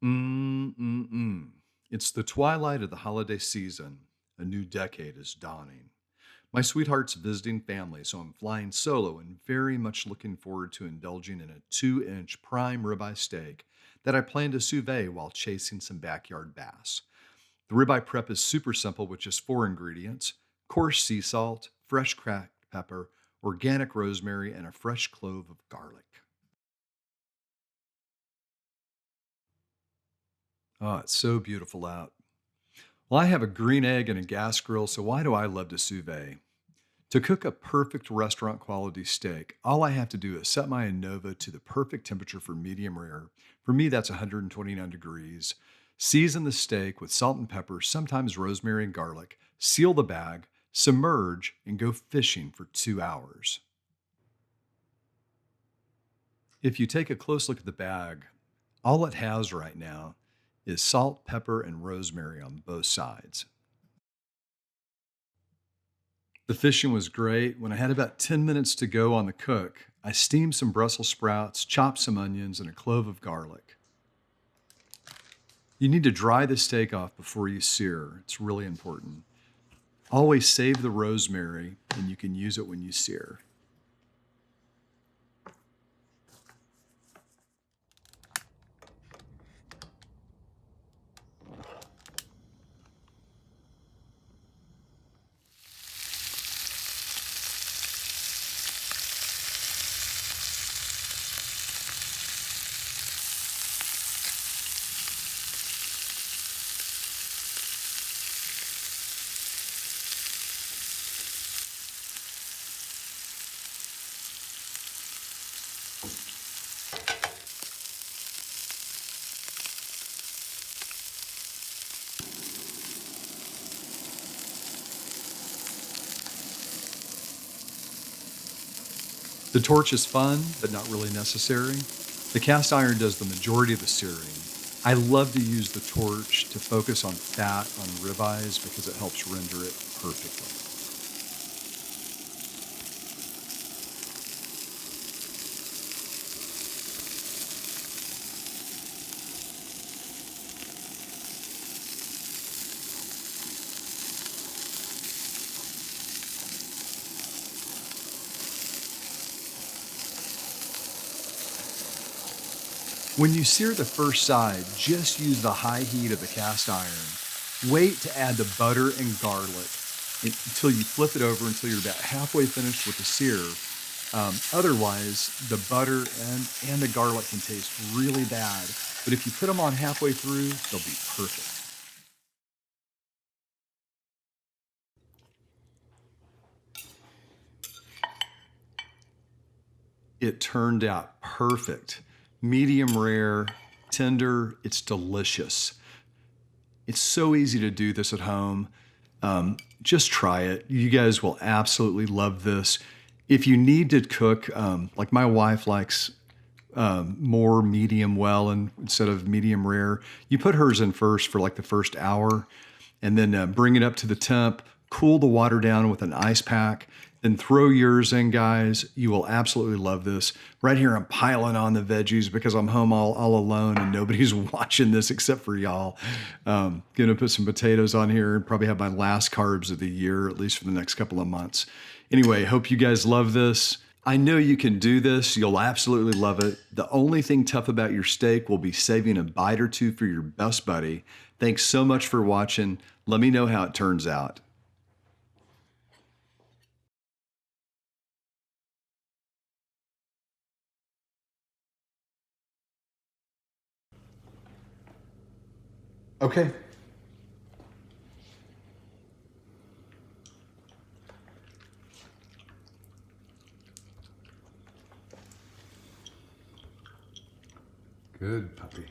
Mm-mm-mm. It's the twilight of the holiday season. A new decade is dawning. My sweetheart's visiting family, so I'm flying solo and very much looking forward to indulging in a 2-inch prime ribeye steak that I plan to sous vide while chasing some backyard bass. The ribeye prep is super simple with just 4 ingredients: coarse sea salt, fresh cracked pepper, organic rosemary, and a fresh clove of garlic. Oh, it's so beautiful out. Well, I have a green egg and a gas grill, so why do I love to sous vide? To cook a perfect restaurant quality steak, all I have to do is set my Anova to the perfect temperature for medium rare. For me, that's 129 degrees. Season the steak with salt and pepper, sometimes rosemary and garlic. Seal the bag, submerge, and go fishing for 2 hours. If you take a close look at the bag, all it has right now is salt, pepper, and rosemary on both sides. The fishing was great. When I had about 10 minutes to go on the cook, I steamed some Brussels sprouts, chopped some onions, and a clove of garlic. You need to dry the steak off before you sear. It's really important. Always save the rosemary, and you can use it when you sear. The torch is fun, but not really necessary. The cast iron does the majority of the searing. I love to use the torch to focus on fat on ribeyes because it helps render it perfectly. When you sear the first side, just use the high heat of the cast iron. Wait to add the butter and garlic until you flip it over until you're about halfway finished with the sear. Otherwise, the butter and the garlic can taste really bad. But if you put them on halfway through, they'll be perfect. It turned out perfect. Medium rare, tender, it's delicious. It's so easy to do this at home. Just try it. You guys will absolutely love this. If you need to cook, like my wife likes more medium well and instead of medium rare, you put hers in first for like the first hour and then bring it up to the temp, cool the water down with an ice pack, then throw yours in, guys. You will absolutely love this. Right here, I'm piling on the veggies because I'm home all alone and nobody's watching this except for y'all. Gonna put some potatoes on here and probably have my last carbs of the year, at least for the next couple of months. Anyway, hope you guys love this. I know you can do this. You'll absolutely love it. The only thing tough about your steak will be saving a bite or two for your best buddy. Thanks so much for watching. Let me know how it turns out. Okay. Good puppy.